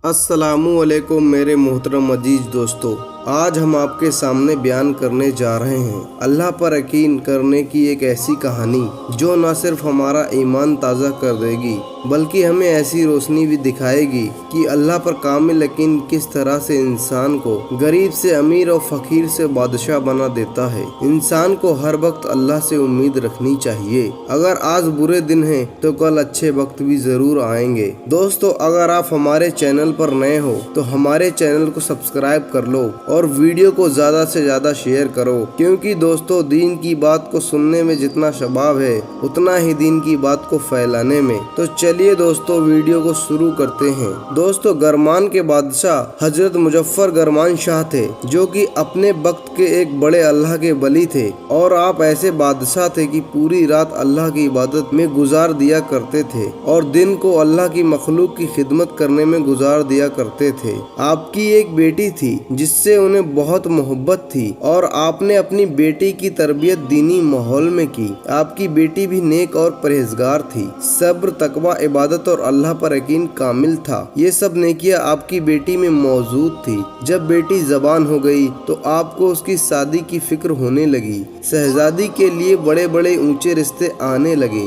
अस्सलामु अलैकुम मेरे मोहतरम अजीज दोस्तों, आज हम आपके सामने बयान करने जा रहे हैं अल्लाह पर यकीन करने की एक ऐसी कहानी जो न सिर्फ हमारा ईमान ताज़ा कर देगी बल्कि हमें ऐसी रोशनी भी दिखाएगी कि अल्लाह पर कामिल यकीन किस तरह से इंसान को गरीब से अमीर और फ़कीर से बादशाह बना देता है। इंसान को हर वक्त अल्लाह से उम्मीद रखनी चाहिए। अगर आज बुरे दिन हैं तो कल अच्छे वक्त भी ज़रूर आएंगे। दोस्तों, अगर आप हमारे चैनल पर नए हो तो हमारे चैनल को सब्सक्राइब कर लो और वीडियो को ज़्यादा से ज़्यादा शेयर करो, क्योंकि दोस्तों दीन की बात को सुनने में जितना शबाब है उतना ही दीन की बात को फैलाने में। तो चलिए दोस्तों वीडियो को शुरू करते हैं। दोस्तों, गरमान के बादशाह हजरत मुजफ्फर गरमान शाह थे, जो कि अपने वक्त के एक बड़े अल्लाह के वली थे और आप ऐसे बादशाह थे कि पूरी रात अल्लाह की इबादत में गुजार दिया करते थे और दिन को अल्लाह की मखलूक की खिदमत करने में गुजार दिया करते थे। आपकी एक बेटी थी जिससे उन्हें बहुत मोहब्बत थी और आपने अपनी बेटी की तरबियत दीनी माहौल में की। आपकी बेटी भी नेक और परहेजगार थी, सब्र, तकवा, इबादत और अल्लाह पर यकीन कामिल था। ये सब नेकियां आपकी बेटी में मौजूद थी। जब बेटी जवान हो गई तो आपको उसकी शादी की फिक्र होने लगी। शहजादी के लिए बड़े बड़े ऊंचे रिश्ते आने लगे।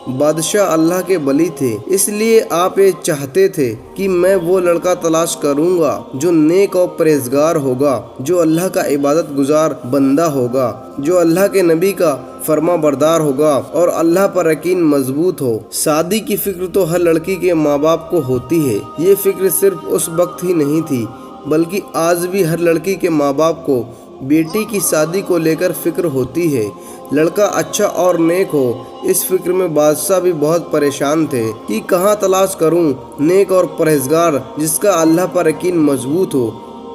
बादशाह अल्लाह के वली थे, इसलिए आप ये चाहते थे कि मैं वो लड़का तलाश करूंगा जो नेक और परहेजगार होगा, जो अल्लाह का इबादत गुजार बंदा होगा, जो अल्लाह के नबी का फरमा बरदार होगा और अल्लाह पर यकीन मजबूत हो। शादी की फिक्र तो हर लड़की के माँ बाप को होती है। ये फिक्र सिर्फ उस वक्त ही नहीं थी बल्कि आज भी हर लड़की के माँ बाप को बेटी की शादी को लेकर फिक्र होती है। लड़का अच्छा और नेक हो, इस फिक्र में बादशाह भी बहुत परेशान थे कि कहाँ तलाश करूं नेक और परहेजगार जिसका अल्लाह पर यकीन मजबूत हो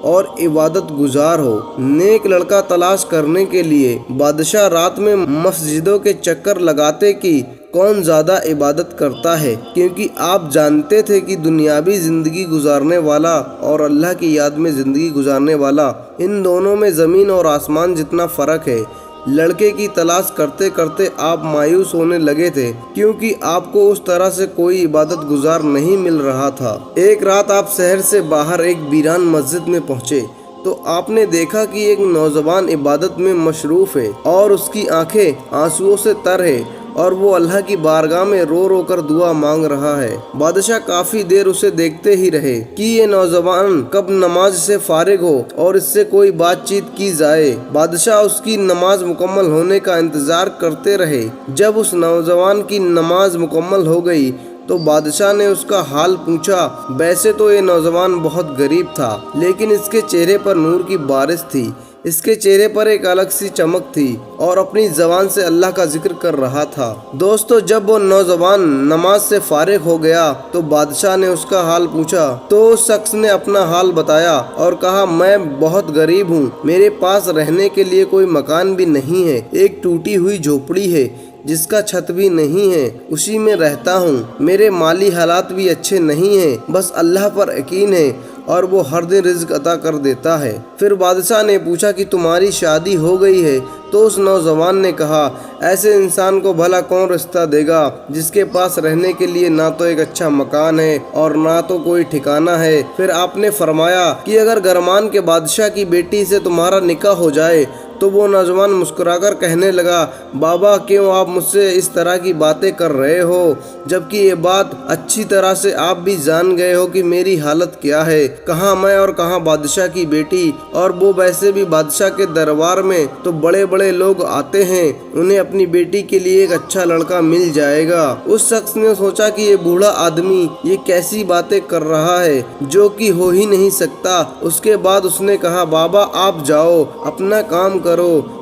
और इबादत गुजार हो। नेक लड़का तलाश करने के लिए बादशाह रात में मस्जिदों के चक्कर लगाते कि कौन ज़्यादा इबादत करता है, क्योंकि आप जानते थे कि दुनियावी ज़िंदगी गुजारने वाला और अल्लाह की याद में ज़िंदगी गुजारने वाला, इन दोनों में ज़मीन और आसमान जितना फ़र्क है। लड़के की तलाश करते करते आप मायूस होने लगे थे, क्योंकि आपको उस तरह से कोई इबादत गुजार नहीं मिल रहा था। एक रात आप शहर से बाहर एक वीरान मस्जिद में पहुँचे तो आपने देखा कि एक नौजवान इबादत में मशरूफ़ है और उसकी आंखें आंसुओं से तर है और वो अल्लाह की बारगाह में रो रो कर दुआ मांग रहा है। बादशाह काफी देर उसे देखते ही रहे कि ये नौजवान कब नमाज से फारिग हो और इससे कोई बातचीत की जाए। बादशाह उसकी नमाज मुकम्मल होने का इंतजार करते रहे। जब उस नौजवान की नमाज मुकम्मल हो गई तो बादशाह ने उसका हाल पूछा। वैसे तो ये नौजवान बहुत गरीब था, लेकिन इसके चेहरे पर नूर की बारिश थी। इसके चेहरे पर एक अलग सी चमक थी और अपनी ज़बान से अल्लाह का जिक्र कर रहा था। दोस्तों, जब वो नौजवान नमाज से फारिग हो गया तो बादशाह ने उसका हाल पूछा तो उस शख्स ने अपना हाल बताया और कहा, मैं बहुत गरीब हूँ, मेरे पास रहने के लिए कोई मकान भी नहीं है, एक टूटी हुई झोपड़ी है जिसका छत भी नहीं है, उसी में रहता हूँ। मेरे माली हालात भी अच्छे नहीं हैं, बस अल्लाह पर यकीन है और वो हर दिन रिज़्क अता कर देता है। फिर बादशाह ने पूछा कि तुम्हारी शादी हो गई है? तो उस नौजवान ने कहा, ऐसे इंसान को भला कौन रिश्ता देगा जिसके पास रहने के लिए ना तो एक अच्छा मकान है और ना तो कोई ठिकाना है। फिर आपने फरमाया कि अगर गरमान के बादशाह की बेटी से तुम्हारा निकाह हो जाए। तो वो नौजवान मुस्कुराकर कहने लगा, बाबा क्यों आप मुझसे इस तरह की बातें कर रहे हो, जबकि ये बात अच्छी तरह से आप भी जान गए हो कि मेरी हालत क्या है, कहाँ मैं और कहाँ बादशाह की बेटी। और वो वैसे भी बादशाह के दरबार में तो बड़े बड़े लोग आते हैं, उन्हें अपनी बेटी के लिए एक अच्छा लड़का मिल जाएगा। उस शख्स ने सोचा कि ये बूढ़ा आदमी ये कैसी बातें कर रहा है जो कि हो ही नहीं सकता। उसके बाद उसने कहा, बाबा आप जाओ, अपना काम करो।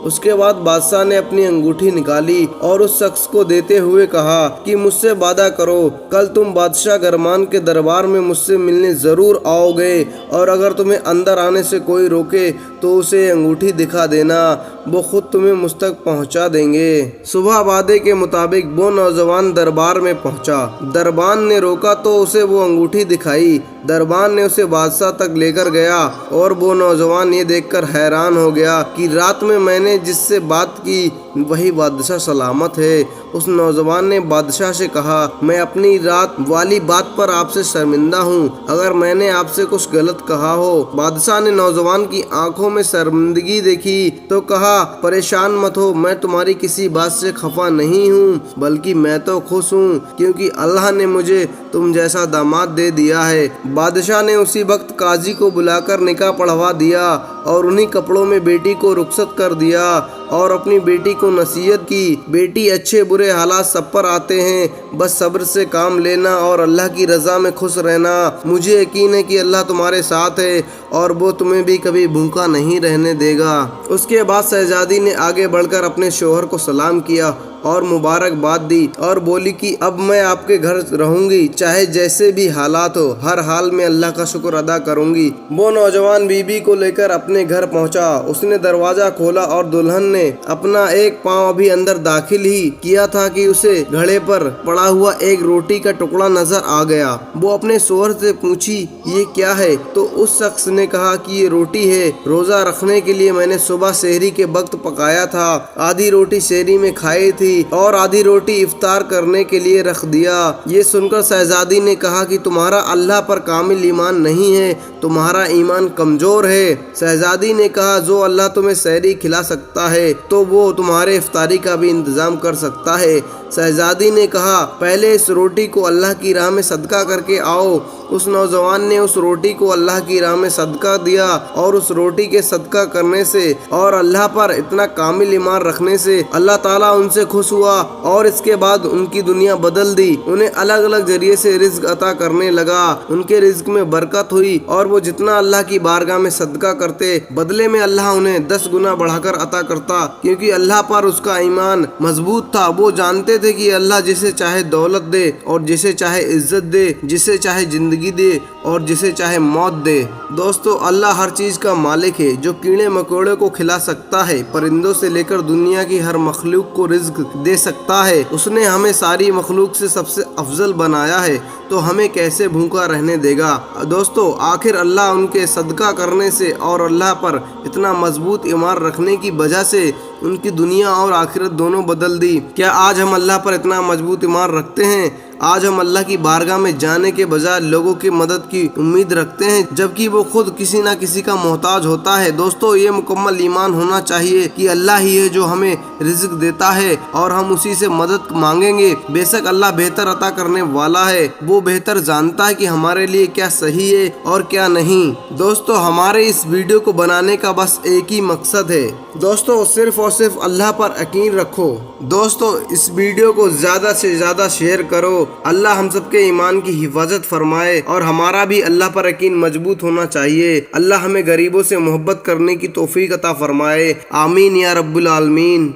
उसके बाद बादशाह ने अपनी अंगूठी निकाली और उस शख्स को देते हुए कहा कि मुझसे वादा करो, कल तुम बादशाह गरमान के दरबार में मुझसे मिलने जरूर आओगे और अगर तुम्हें अंदर आने से कोई रोके तो उसे अंगूठी दिखा देना, वो खुद तुम्हें मुझ तक पहुंचा देंगे। सुबह वादे के मुताबिक वो नौजवान दरबार में पहुंचा। दरबान ने रोका तो उसे वो अंगूठी दिखाई। दरबान ने उसे बादशाह तक लेकर गया और वो नौजवान ये देखकर हैरान हो गया कि रात में मैंने जिससे बात की वही बादशाह सलामत है। उस नौजवान ने बादशाह से कहा, मैं अपनी रात वाली बात पर आपसे शर्मिंदा हूँ, अगर मैंने आपसे कुछ गलत कहा हो। बादशाह ने नौजवान की आंखों में शर्मिंदगी देखी तो कहा, परेशान मत हो, मैं तुम्हारी किसी बात से खफा नहीं हूँ, बल्कि मैं तो खुश हूँ क्योंकि अल्लाह ने मुझे तुम जैसा दामाद दे दिया है। बादशाह ने उसी वक्त काजी को बुलाकर निकाह पढ़वा दिया और उन्हीं कपड़ों में बेटी को रुखसत कर दिया और अपनी बेटी को नसीहत की, बेटी अच्छे बुरे हालात सब पर आते हैं, बस सब्र से काम लेना और अल्लाह की रज़ा में खुश रहना। मुझे यकीन है कि अल्लाह तुम्हारे साथ है और वो तुम्हें भी कभी भूखा नहीं रहने देगा। उसके बाद शहजादी ने आगे बढ़कर अपने शोहर को सलाम किया और मुबारकबाद दी और बोली कि अब मैं आपके घर रहूंगी, चाहे जैसे भी हालात हो, हर हाल में अल्लाह का शुक्र अदा करूंगी। वो नौजवान बीबी को लेकर अपने घर पहुंचा। उसने दरवाजा खोला और दुल्हन ने अपना एक पांव अभी अंदर दाखिल ही किया था कि उसे घड़े पर पड़ा हुआ एक रोटी का टुकड़ा नजर आ गया। वो अपने शोहर से पूछी, ये क्या है? तो उस शख्स ने कहा कि ये रोटी है, रोजा रखने के लिए मैंने सुबह सहरी के वक्त पकाया था। आधी रोटी सहरी में खाई थी और आधी रोटी इफ्तार करने के लिए रख दिया। ये सुनकर शहजादी ने कहा कि तुम्हारा अल्लाह पर कामिल ईमान नहीं है, तुम्हारा ईमान कमजोर है। शहजादी ने कहा, जो अल्लाह तुम्हें सहरी खिला सकता है तो वो तुम्हारे इफ्तारी का भी इंतजाम कर सकता है। शहजादी ने कहा, पहले इस रोटी को अल्लाह की राह में सदका करके आओ। उस नौजवान ने उस रोटी को अल्लाह की राह में सदका दिया और उस रोटी के सदका करने से और अल्लाह पर इतना कामिल ईमान रखने से अल्लाह ताला उनसे खुश हुआ और इसके बाद उनकी दुनिया बदल दी। उन्हें अलग अलग जरिए से रिज्क अता करने लगा, उनके रिज्क में बरकत हुई और वो जितना अल्लाह की बारगाह में सदका करते बदले में अल्लाह उन्हें 10 गुना बढ़ाकर अता करता, क्योंकि अल्लाह पर उसका ईमान मजबूत था। वो जानते थे कि अल्लाह जिसे चाहे दौलत दे और जिसे चाहे इज्जत दे, जिसे चाहे जिंदगी दे और जिसे चाहे मौत दे। दोस्तों, अल्लाह हर चीज का मालिक है, जो कीड़े मकोड़े को खिला सकता है, परिंदों से लेकर दुनिया की हर मखलूक को रिज्क दे सकता है। उसने हमें सारी मखलूक से सबसे अफजल बनाया है, तो हमें कैसे भूखा रहने देगा। दोस्तों, आखिर अल्लाह उनके सदका करने से और अल्लाह पर इतना मजबूत ईमान रखने की वजह से उनकी दुनिया और आखिरत दोनों बदल दी। क्या आज हम अल्लाह पर इतना मजबूत ईमान रखते हैं? आज हम अल्लाह की बारगाह में जाने के बजाय लोगों की मदद की उम्मीद रखते हैं, जबकि वो खुद किसी ना किसी का मोहताज होता है। दोस्तों, ये मुकम्मल ईमान होना चाहिए कि अल्लाह ही है जो हमें रिज़्क देता है और हम उसी से मदद मांगेंगे। बेशक अल्लाह बेहतर अता करने वाला है, वो बेहतर जानता है कि हमारे लिए क्या सही है और क्या नहीं। दोस्तों, हमारे इस वीडियो को बनाने का बस एक ही मकसद है। दोस्तों, सिर्फ और सिर्फ अल्लाह पर यकीन रखो। दोस्तों, इस वीडियो को ज़्यादा से ज़्यादा शेयर करो। अल्लाह हम सबके ईमान की हिफाजत फरमाए और हमारा भी अल्लाह पर यकीन मजबूत होना चाहिए। अल्लाह हमें गरीबों से मोहब्बत करने की तौफीक अता फरमाए। आमीन या रब्बुल आलमीन।